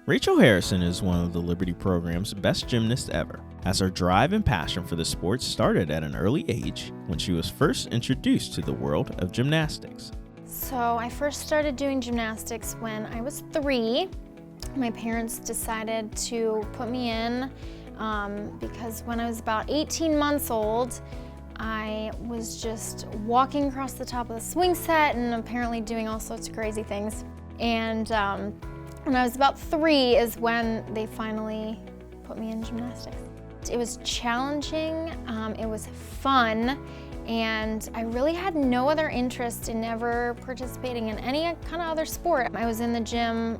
Rachel Harrison is one of the Liberty program's best gymnasts ever, as her drive and passion for the sport started at an early age when she was first introduced to the world of gymnastics. So I first started doing gymnastics when I was 3. My parents decided to put me in because when I was about 18 months old, I was just walking across the top of the swing set and apparently doing all sorts of crazy things. And when I was about 3 is when they finally put me in gymnastics. It was challenging, it was fun, and I really had no other interest in ever participating in any kind of other sport. I was in the gym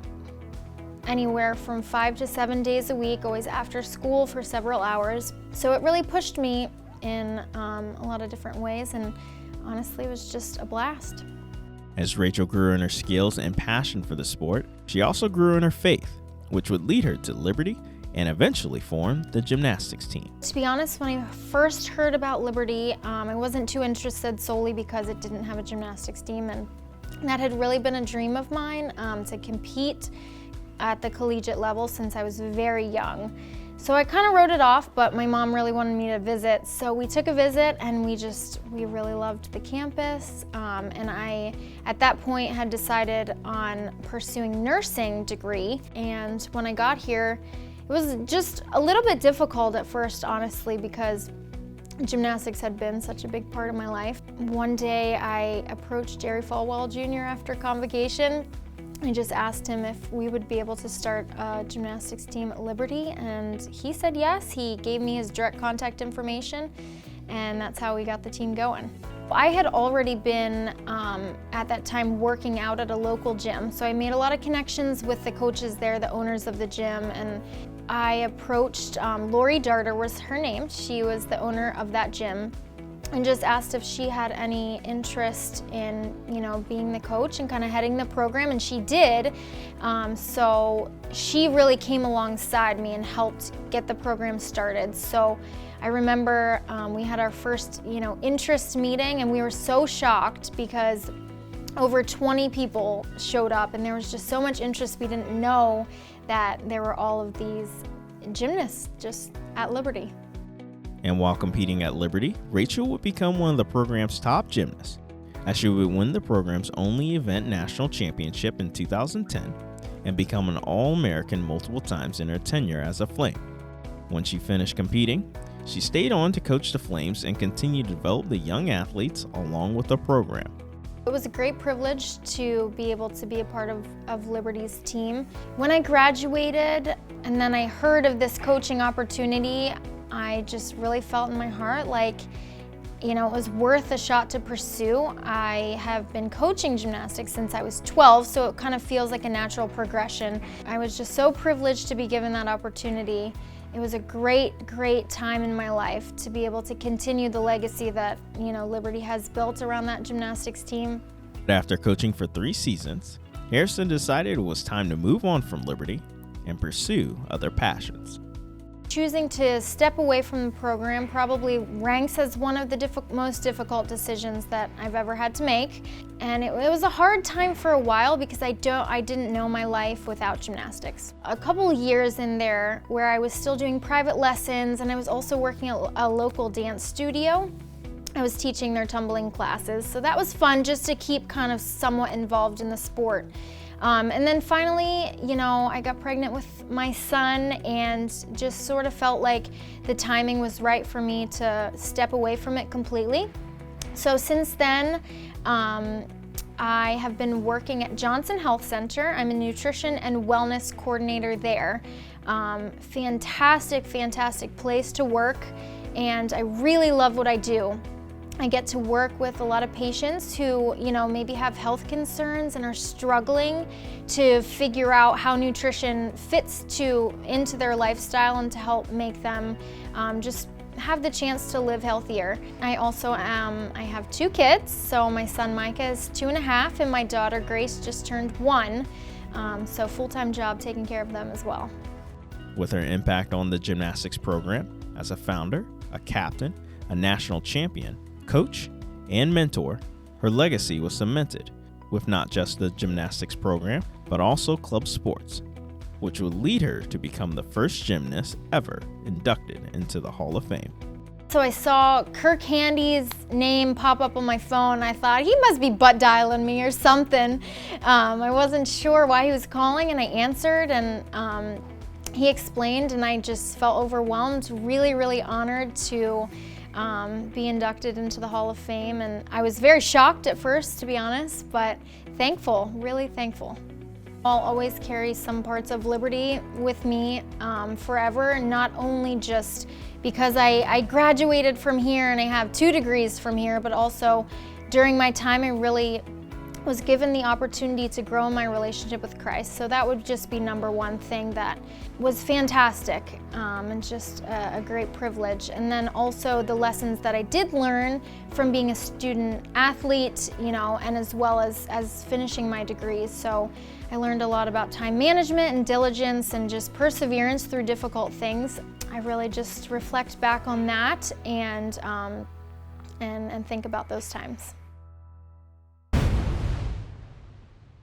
anywhere from 5 to 7 days a week, always after school for several hours. So it really pushed me in a lot of different ways, and honestly, it was just a blast. As Rachel grew in her skills and passion for the sport, she also grew in her faith, which would lead her to Liberty and eventually form the gymnastics team. To be honest, when I first heard about Liberty, I wasn't too interested solely because it didn't have a gymnastics team, and that had really been a dream of mine to compete at the collegiate level since I was very young. So I kind of wrote it off, but my mom really wanted me to visit. So we took a visit and we really loved the campus. And I, at that point, had decided on pursuing nursing degree. And when I got here, it was just a little bit difficult at first, honestly, because gymnastics had been such a big part of my life. One day I approached Jerry Falwell Jr. after convocation. I just asked him if we would be able to start a gymnastics team at Liberty, and he said yes. He gave me his direct contact information, and that's how we got the team going. I had already been, at that time, working out at a local gym, so I made a lot of connections with the coaches there, the owners of the gym, and I approached Lori Darter was her name. She was the owner of that gym, and just asked if she had any interest in, being the coach and kind of heading the program, and she did. So she really came alongside me and helped get the program started. So I remember we had our first, interest meeting, and we were so shocked because over 20 people showed up, and there was just so much interest. We didn't know that there were all of these gymnasts just at Liberty. And while competing at Liberty, Rachel would become one of the program's top gymnasts, as she would win the program's only event national championship in 2010 and become an All-American multiple times in her tenure as a Flame. When she finished competing, she stayed on to coach the Flames and continue to develop the young athletes along with the program. It was a great privilege to be able to be a part of Liberty's team. When I graduated and then I heard of this coaching opportunity, I just really felt in my heart like, it was worth a shot to pursue. I have been coaching gymnastics since I was 12, so it kind of feels like a natural progression. I was just so privileged to be given that opportunity. It was a great, great time in my life to be able to continue the legacy that, Liberty has built around that gymnastics team. After coaching for 3 seasons, Harrison decided it was time to move on from Liberty and pursue other passions. Choosing to step away from the program probably ranks as one of the most difficult decisions that I've ever had to make. And it was a hard time for a while because I didn't know my life without gymnastics. A couple years in there where I was still doing private lessons, and I was also working at a local dance studio. I was teaching their tumbling classes, so that was fun just to keep kind of somewhat involved in the sport. And then finally, I got pregnant with my son and just sort of felt like the timing was right for me to step away from it completely. So since then, I have been working at Johnson Health Center. I'm a nutrition and wellness coordinator there. Fantastic, fantastic place to work, and I really love what I do. I get to work with a lot of patients who, maybe have health concerns and are struggling to figure out how nutrition fits into their lifestyle and to help make them just have the chance to live healthier. I also I have 2 kids, so my son Micah is 2.5 and my daughter Grace just turned 1, so full-time job taking care of them as well. With her impact on the gymnastics program as a founder, a captain, a national champion, coach, and mentor, her legacy was cemented with not just the gymnastics program, but also club sports. which would lead her to become the first gymnast ever inducted into the Hall of Fame. So I saw Kirk Handy's name pop up on my phone. I thought he must be butt dialing me or something. I wasn't sure why he was calling, and I answered, and he explained, and I just felt overwhelmed, really, really honored to be inducted into the Hall of Fame. And I was very shocked at first, to be honest, but thankful, really thankful. I'll always carry some parts of Liberty with me forever, not only just because I graduated from here and I have 2 degrees from here, but also during my time I really was given the opportunity to grow in my relationship with Christ. So that would just be number one thing that was fantastic and just a great privilege. And then also the lessons that I did learn from being a student athlete, you know, and as well as finishing my degrees. So I learned a lot about time management and diligence and just perseverance through difficult things. I really just reflect back on that and think about those times.